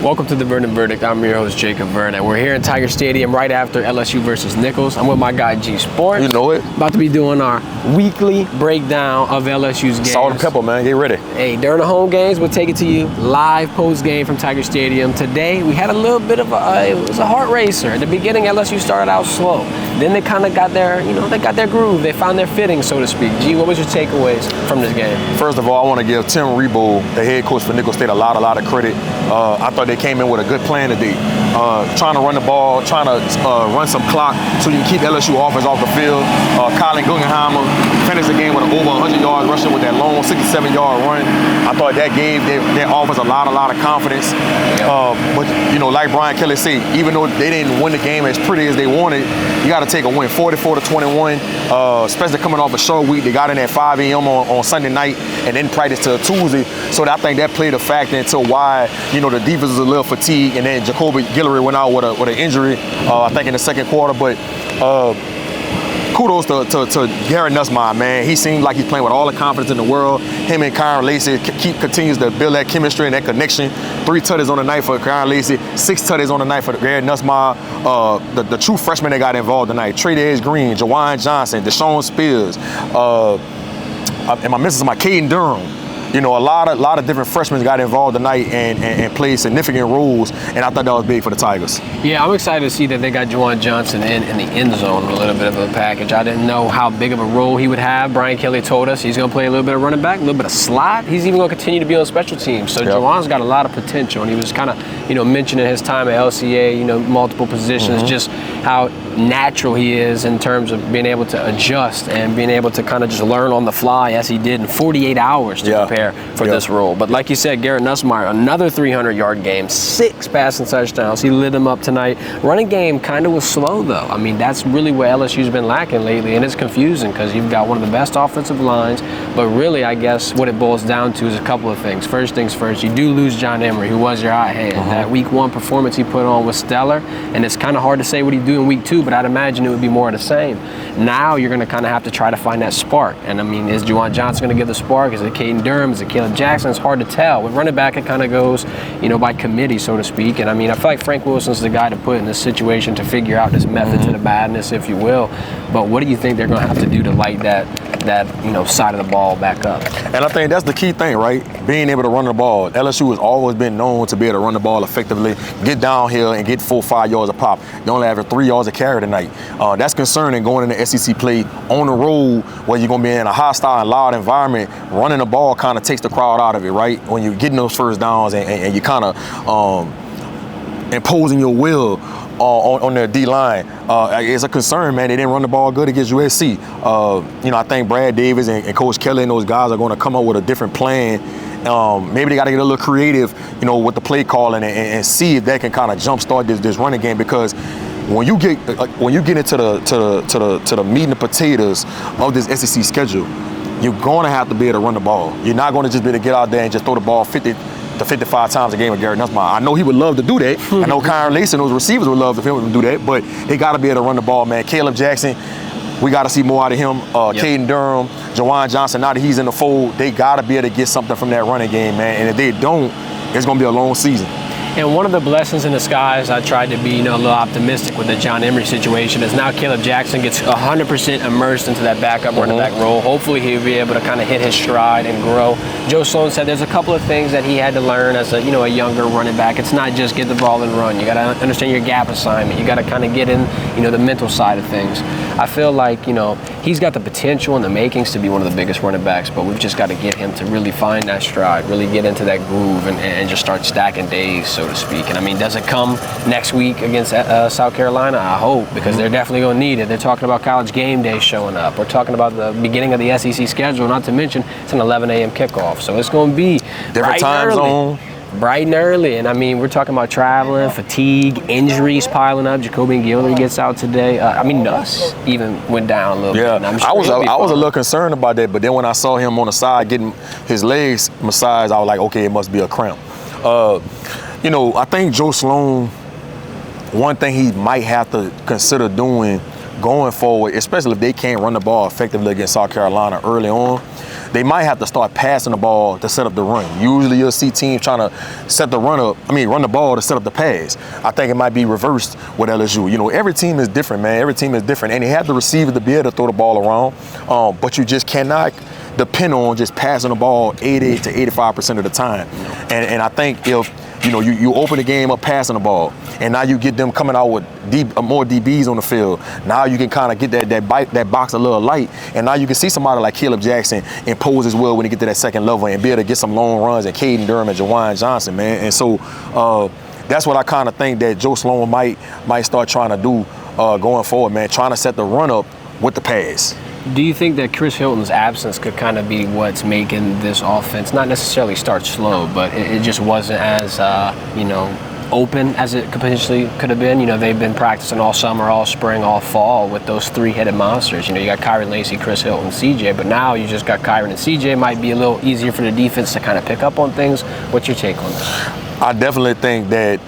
Welcome to The Vernon Verdict. I'm your host, Jacob Vernon. We're here in Tiger Stadium right after LSU versus Nicholls. I'm with my guy, G Sport. You know it. About to be doing our weekly breakdown of LSU's games. Salt and pepper, man. Get ready. Hey, during the home games, we'll take it to you live post-game from Tiger Stadium. Today, we had a little bit of it was a heart racer. At the beginning, LSU started out slow. Then they kind of got their, they got their groove. They found their fitting, so to speak. G, what was your takeaways from this game? First of all, I want to give Tim Rebowe, the head coach for Nicholls State, a lot of credit. I thought they came in with a good plan today. Trying to run the ball, trying to run some clock so you can keep LSU offense off the field. Colin Guggenheimer finished the game with over 100 yards rushing with that long 67-yard run. I thought that gave their offense a lot of confidence. But, like Brian Kelly said, even though they didn't win the game as pretty as they wanted, you got to take a win, 44-21, especially coming off a short week. They got in at 5 a.m. on Sunday night and then practice till Tuesday. So I think that played a factor into why, the defense was a little fatigued, and then Jacoby Guillory went out with an injury, I think in the second quarter. But kudos to Garrett Nussmeier, man. He seemed like he's playing with all the confidence in the world. Him and Kyron Lacey continues to build that chemistry and that connection. 3 tutties on the night for Kyron Lacey, 6 tutties on the night for Garrett Nussmeier. The true freshmen that got involved tonight: Tre'Davious Green, Jawan Johnson, Deshaun Spears. Am I missing somebody? Caden Durham. A lot of different freshmen got involved tonight and played significant roles, and I thought that was big for the Tigers. Yeah, I'm excited to see that they got Jawan Johnson in the end zone with a little bit of a package. I didn't know how big of a role he would have. Brian Kelly told us he's going to play a little bit of running back, a little bit of slot. He's even going to continue to be on special teams. So Jawan's got a lot of potential, and he was kind of, mentioning his time at LCA, multiple positions, just how natural he is in terms of being able to adjust and being able to kind of just learn on the fly as he did in 48 hours to prepare for this role. But like you said, Garrett Nussmeier, another 300-yard game, 6 passing touchdowns. He lit them up tonight. Running game kind of was slow, though. I mean, that's really where LSU's been lacking lately, and it's confusing because you've got one of the best offensive lines. But really, I guess what it boils down to is a couple of things. First things first, you do lose John Emery, who was your hot hand. That Week 1 performance he put on was stellar, and it's kind of hard to say what he'd do in Week 2, but I'd imagine it would be more of the same. Now you're going to kind of have to try to find that spark. And, I mean, is Jawan Johnson going to give the spark? Is it Caden Durham? Is it Caleb Jackson? It's hard to tell. With running back, it kind of goes, by committee, so to speak. And, I mean, I feel like Frank Wilson's the guy to put in this situation to figure out this method to the madness, if you will. But what do you think they're going to have to do to light that side of the ball back up? And I think that's the key thing, right? Being able to run the ball. LSU has always been known to be able to run the ball effectively, get downhill, and get 4-5 yards a pop. They only average 3 yards a carry tonight. That's concerning going into SEC play on the road where you're going to be in a hostile and loud environment. Running the ball kind of takes the crowd out of it, right? When you're getting those first downs and you kind of imposing your will on their D-line. It's a concern, man. They didn't run the ball good against USC. I think Brad Davis and Coach Kelly and those guys are going to come up with a different plan. Maybe they got to get a little creative, with the play calling and see if they can kind of jumpstart this running game, because when you get into the meat and the potatoes of this SEC schedule, you're going to have to be able to run the ball. You're not going to just be able to get out there and just throw the ball 50 to 55 times a game with Garrett Nussmeier. I know he would love to do that. I know Kyron Lacey and those receivers would love to do that, but they got to be able to run the ball, man. Caleb Jackson, we got to see more out of him. Caden Durham, Jawan Johnson, now that he's in the fold, they got to be able to get something from that running game, man. And if they don't, it's going to be a long season. And one of the blessings in disguise, I tried to be, a little optimistic with the John Emery situation, is now Caleb Jackson gets 100% immersed into that backup running back role. Hopefully he'll be able to kind of hit his stride and grow. Joe Sloan said there's a couple of things that he had to learn as a younger running back. It's not just get the ball and run. You got to understand your gap assignment. You got to kind of get in, the mental side of things. I feel like, he's got the potential and the makings to be one of the biggest running backs, but we've just got to get him to really find that stride, really get into that groove and just start stacking days, so to speak. And I mean, does it come next week against South Carolina? I hope, because they're definitely going to need it. They're talking about College game day showing up. We're talking about the beginning of the SEC schedule, not to mention it's an 11 a.m. kickoff. So it's going to be different time zone. Bright and early. And I mean, we're talking about traveling, fatigue, injuries piling up. Jacoby Guillory gets out today. Nuss even went down a little bit. And I'm sure I was a little concerned about that, but then when I saw him on the side getting his legs massaged, I was like, okay, it must be a cramp. I think Joe Sloan, one thing he might have to consider doing going forward, especially if they can't run the ball effectively against South Carolina early on, they might have to start passing the ball to set up the run. Usually you'll see teams trying to run the ball to set up the pass. I think it might be reversed with LSU. You know, every team is different, man. Every team is different, and they have the receiver to be able to throw the ball around, but you just cannot depend on just passing the ball 80 to 85% of the time. And I think if you open the game up passing the ball, and now you get them coming out with more DBs on the field. Now you can kind of get that box a little light, and now you can see somebody like Caleb Jackson impose as well when he get to that second level and be able to get some long runs, and Caden Durham and Jawan Johnson, man. And so that's what I kind of think that Joe Sloan might start trying to do going forward, man, trying to set the run up with the pass. Do you think that Chris Hilton's absence could kind of be what's making this offense not necessarily start slow, but it just wasn't as, open as it potentially could have been? You know, they've been practicing all summer, all spring, all fall with those three-headed monsters. You know, you got Kyron Lacey, Chris Hilton, CJ, but now you just got Kyron and CJ. Might be a little easier for the defense to kind of pick up on things. What's your take on that? I definitely think that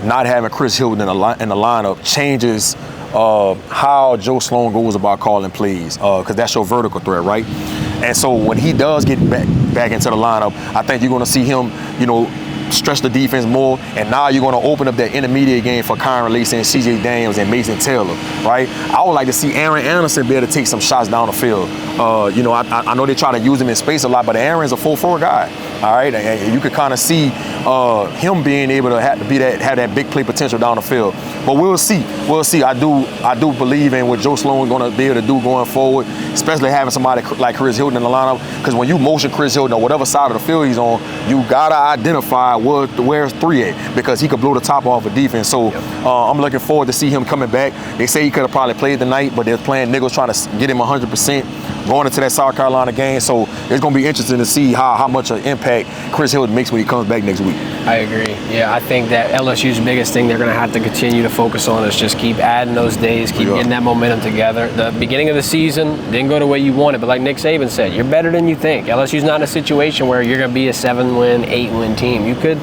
not having Chris Hilton in the lineup changes how Joe Sloan goes about calling plays, because that's your vertical threat, right? And so when he does get back into the lineup, I think you're going to see him, stretch the defense more, and now you're going to open up that intermediate game for Kyron Lacey and C.J. Daniels and Mason Taylor, right? I would like to see Aaron Anderson be able to take some shots down the field. I know they try to use him in space a lot, but Aaron's a 4-4 guy, all right? And you could kind of see him being able to have that big play potential down the field. But we'll see. I do believe in what Joe Sloan's going to be able to do going forward, especially having somebody like Chris Hilton in the lineup, because when you motion Chris Hilton or whatever side of the field he's on, you got to identify where's 3 at, because he could blow the top off of defense. So I'm looking forward to see him coming back. They say he could have probably played tonight, but they're playing Nicholls, trying to get him 100% going into that South Carolina game. So it's going to be interesting to see how much of impact Chris Hilton makes when he comes back next week. I agree. Yeah, I think that LSU's biggest thing they're going to have to continue to focus on is just keep adding those days, keep getting that momentum together. The beginning of the season didn't go the way you wanted, but like Nick Saban said, you're better than you think. LSU's not in a situation where you're going to be a 7-win, 8-win team. You could,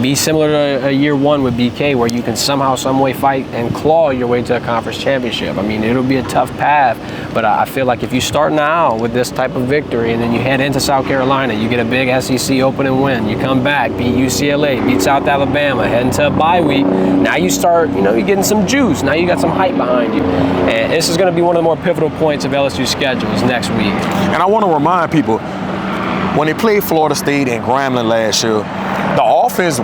be similar to a year one with BK, where you can somehow, some way fight and claw your way to a conference championship. I mean, it'll be a tough path, but I feel like if you start now with this type of victory and then you head into South Carolina, you get a big SEC opening win, you come back, beat UCLA, beat South Alabama, head into a bye week, now you start, you're getting some juice. Now you got some hype behind you. And this is going to be one of the more pivotal points of LSU's schedules next week. And I want to remind people, when they played Florida State and Grambling last year, the offense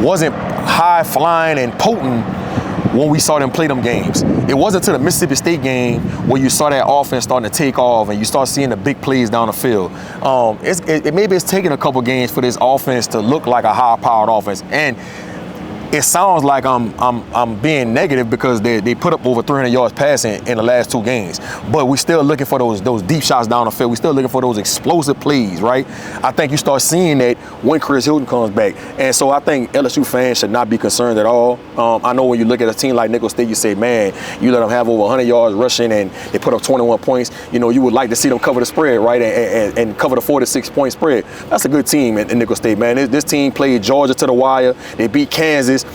wasn't high-flying and potent when we saw them play them games. It wasn't until the Mississippi State game where you saw that offense starting to take off and you start seeing the big plays down the field. Maybe it's taken a couple games for this offense to look like a high-powered offense. And it sounds like I'm being negative because they put up over 300 yards passing in the last 2 games. But we're still looking for those deep shots down the field. We're still looking for those explosive plays, right? I think you start seeing that when Chris Hilton comes back. And so I think LSU fans should not be concerned at all. I know when you look at a team like Nicholls State, you say, man, you let them have over 100 yards rushing and they put up 21 points. You would like to see them cover the spread, right? And cover the 4-6 point spread. That's a good team in Nicholls State, man. This team played Georgia to the wire. They beat Kansas.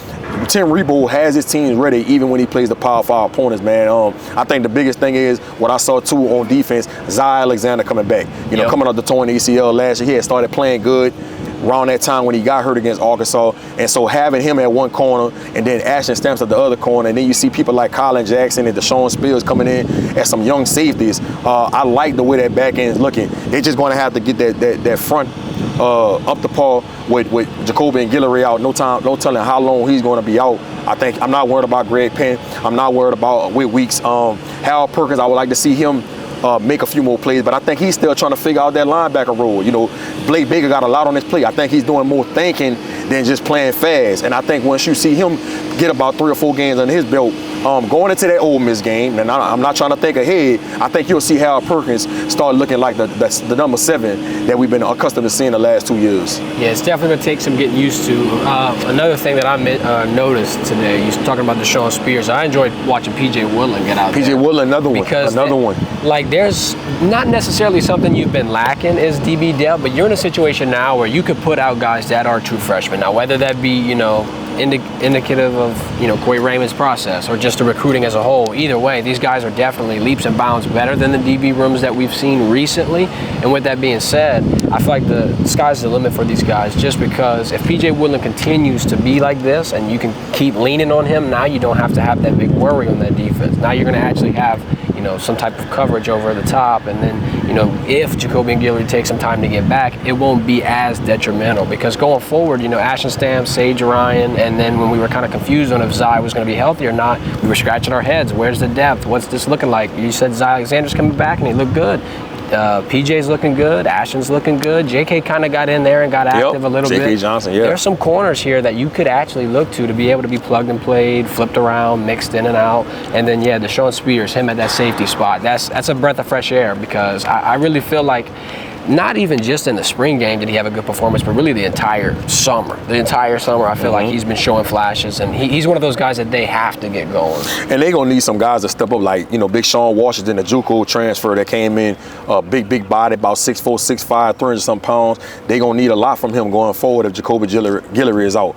Tim Rebowe has his teams ready even when he plays the Power 5 opponents, man. I think the biggest thing is what I saw too on defense, Zai Alexander coming back. Coming off the torn ACL last year, he had started playing good around that time when he got hurt against Arkansas. And so having him at one corner and then Ashton Stamps at the other corner, and then you see people like Colin Jackson and Deshaun Spears coming in as some young safeties. I like the way that back end is looking. They're just going to have to get that front up to par with Jacoby and Guillory out. No telling how long he's going to be out. I'm not worried about Greg Penn. I'm not worried about Whit Weeks. Harold Perkins, I would like to see him make a few more plays, but I think he's still trying to figure out that linebacker role. Blake Baker got a lot on his plate. I think he's doing more thinking than just playing fast. And I think once you see him get about 3 or 4 games under his belt, going into that Ole Miss game, and I'm not trying to think ahead, I think you'll see Harold Perkins start looking like the number 7 that we've been accustomed to seeing the last 2 years. Yeah, it's definitely going to take some getting used to. Another thing that I noticed today, you're talking about Deshaun Spears. I enjoyed watching P.J. Woodland get out there. P.J. Woodland, another one. Like, there's not necessarily something you've been lacking is DB depth, but you're in a situation now where you could put out guys that are true freshmen. Now, whether that be, indicative of, Corey Raymond's process or just the recruiting as a whole. Either way, these guys are definitely leaps and bounds better than the DB rooms that we've seen recently. And with that being said, I feel like the sky's the limit for these guys, just because if PJ Woodland continues to be like this and you can keep leaning on him, now you don't have to have that big worry on that defense. Now you're going to actually have some type of coverage over the top, and then if Jacoby and Guillory take some time to get back, it won't be as detrimental, because going forward, Ashton Stamp, Sage Ryan, and then when we were kind of confused on if Zai was going to be healthy or not, we were scratching our heads. Where's the depth? What's this looking like? You said Zai Alexander's coming back and he looked good. PJ's looking good. Ashton's looking good. JK kind of got in there and got active a little bit. JK Johnson, yeah. There's some corners here that you could actually look to be able to be plugged and played, flipped around, mixed in and out. And then, Deshaun Spears, him at that safety spot. That's a breath of fresh air, because I really feel like not even just in the spring game did he have a good performance, but really the entire summer. I feel like he's been showing flashes, and he's one of those guys that they have to get going. And they're going to need some guys to step up, like, Big Sean Washington, the JUCO transfer that came in, big body, about 6'4", 6'5", 300-something pounds. They're going to need a lot from him going forward if Jacoby Guillory is out.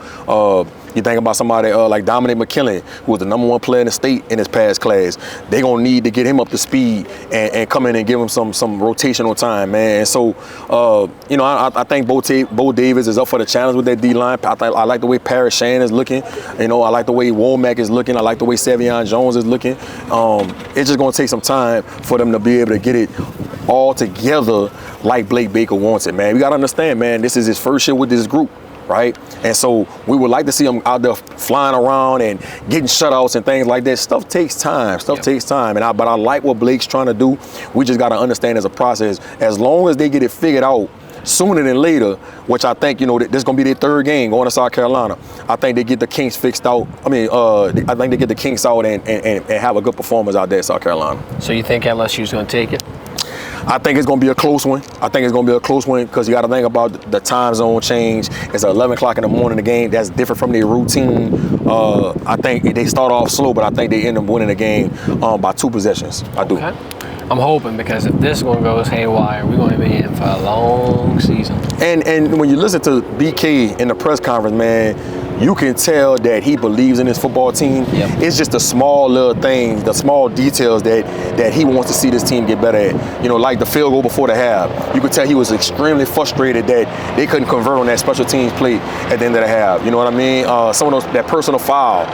You think about somebody like Dominic McKinley, who was the #1 player in the state in his past class. They're going to need to get him up to speed and come in and give him some rotational time, man. And so, I think Bo Davis is up for the challenge with that D-line. I like the way Parrish Shan is looking. I like the way Womack is looking. I like the way Savion Jones is looking. It's just going to take some time for them to be able to get it all together like Blake Baker wants it, man. We got to understand, man, this is his first year with this group. Right? And so we would like to see him out there flying around and getting shutouts and things like that. Stuff takes time. Takes time. But I like what Blake's trying to do. We just got to understand as a process, as long as they get it figured out sooner than later, which I think, this is going to be their third game going to South Carolina. I think they get the kinks fixed out. I think they get the kinks out and have a good performance out there at South Carolina. So you think LSU's going to take it? I think it's going to be a close one. Because you got to think about the time zone change. It's 11 o'clock in the morning, the game. That's different from their routine. I think they start off slow, but I think they end up winning the game by 2 possessions. I do. Okay. I'm hoping, because if this one goes haywire, we're going to be in for a long season. And when you listen to BK in the press conference, man, you can tell that he believes in his football team. Yep. It's just the small little things, the small details that he wants to see this team get better at. Like the field goal before the half. You could tell he was extremely frustrated that they couldn't convert on that special teams play at the end of the half. You know what I mean? Some of that personal foul,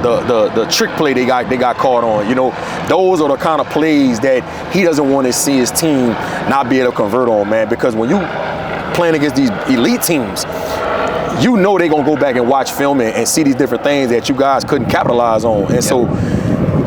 the trick play they got caught on. Those are the kind of plays that he doesn't want to see his team not be able to convert on, man. Because when you playing against these elite teams, they're going to go back and watch film and see these different things that you guys couldn't capitalize on. And so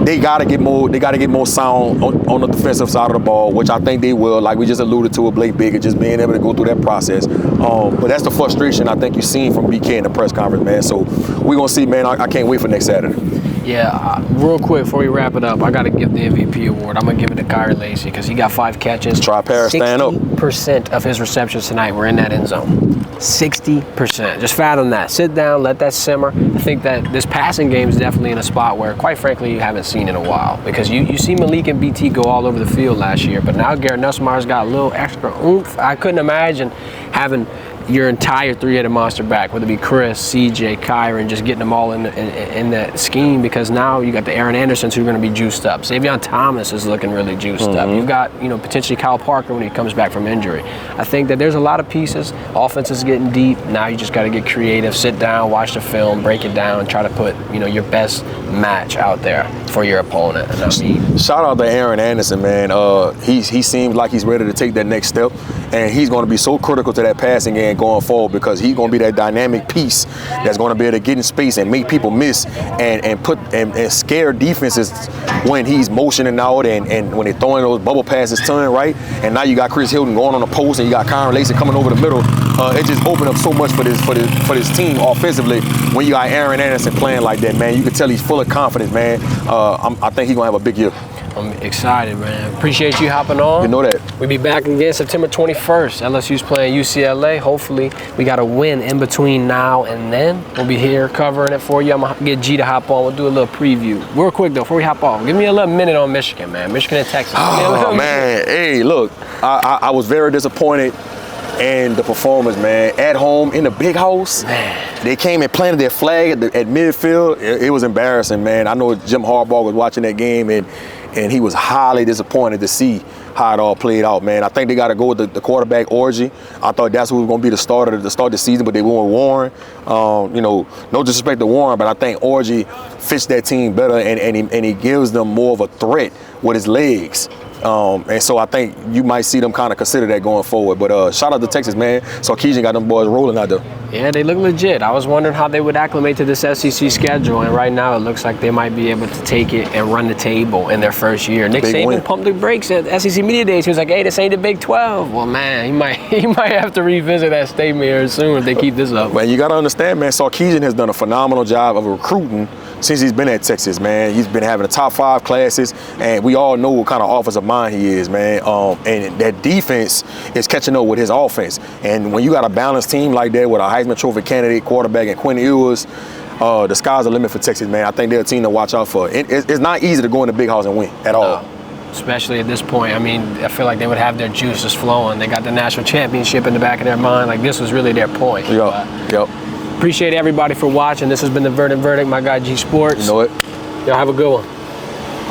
they got to get more sound on the defensive side of the ball, which I think they will, like we just alluded to with Blake Baker, just being able to go through that process. But that's the frustration I think you've seen from BK in the press conference, man. So we're going to see, man. I can't wait for next Saturday. Yeah, real quick before we wrap it up, I got to give the MVP award. I'm going to give it to Kyrie Lacy, because he got 5 catches. Try Paris, stand up. 60% of his receptions tonight were in that end zone. 60%. Just fathom that. Sit down, let that simmer. I think that this passing game is definitely in a spot where, quite frankly, you haven't seen in a while. Because you see Malik and BT go all over the field last year, but now Garrett Nussmeier's got a little extra oomph. I couldn't imagine having your entire 3-headed monster back, whether it be Chris, CJ, Kyron, just getting them all in that scheme, because now you got the Aaron Andersons who are going to be juiced up. Savion Thomas is looking really juiced up. You've got, potentially Kyle Parker when he comes back from injury. I think that there's a lot of pieces. Offense is getting deep. Now you just got to get creative, sit down, watch the film, break it down, and try to put, your best match out there for your opponent. And shout out to Aaron Anderson, man. He seems like he's ready to take that next step, and he's going to be so critical to that passing game going forward, because he's going to be that dynamic piece that's going to be able to get in space and make people miss and scare defenses when he's motioning out and when they're throwing those bubble passes to him, right? And now you got Chris Hilton going on the post, and you got Kyron Lacy coming over the middle. It just opened up so much for this team offensively when you got Aaron Anderson playing like that, man. You can tell he's full of confidence, man. I think he's going to have a big year. I'm excited, man. Appreciate you hopping on. You know that. We'll be back again September 21st. LSU's playing UCLA. Hopefully, we got a win in between now and then. We'll be here covering it for you. I'm going to get G to hop on. We'll do a little preview. Real quick, though, before we hop off, give me a little minute on Michigan, man. Michigan and Texas. Oh, man. Hey, look, I was very disappointed and the performance, man. At home in the big house, they came and planted their flag at midfield. It was embarrassing, man. I know Jim Harbaugh was watching that game, and he was highly disappointed to see how it all played out, man. I think they got to go with the quarterback, Orgy. I thought that's who was going to be the starter to start the season, but they went with Warren. You know, no disrespect to Warren, but I think Orgy fits that team better, and he gives them more of a threat with his legs. And so I think you might see them kind of consider that going forward. But shout out to Texas, man. Sarkisian got them boys rolling out there. Yeah, they look legit. I was wondering how they would acclimate to this SEC schedule, and right now it looks like they might be able to take it and run the table in their first year. Nick Saban pumped the brakes at SEC Media Days. He was like, hey, this ain't the Big 12. Well, man, he might have to revisit that statement here soon if they keep this up. Man, you got to understand, man, Sarkisian has done a phenomenal job of recruiting since he's been at Texas, man. He's been having the top 5 classes, and we all know what kind of offensive mind he is, man. And that defense is catching up with his offense. And when you got a balanced team like that with a Heisman Trophy candidate quarterback and Quinn Ewers, the sky's the limit for Texas, man. I think they're a team to watch out for. It's not easy to go in the big house and win at all. Especially at this point. I mean, I feel like they would have their juices flowing. They got the national championship in the back of their mind. Like, this was really their point. Yep. Appreciate everybody for watching. This has been the Verdant Verdict. My guy, G Sports. You know it. Y'all have a good one.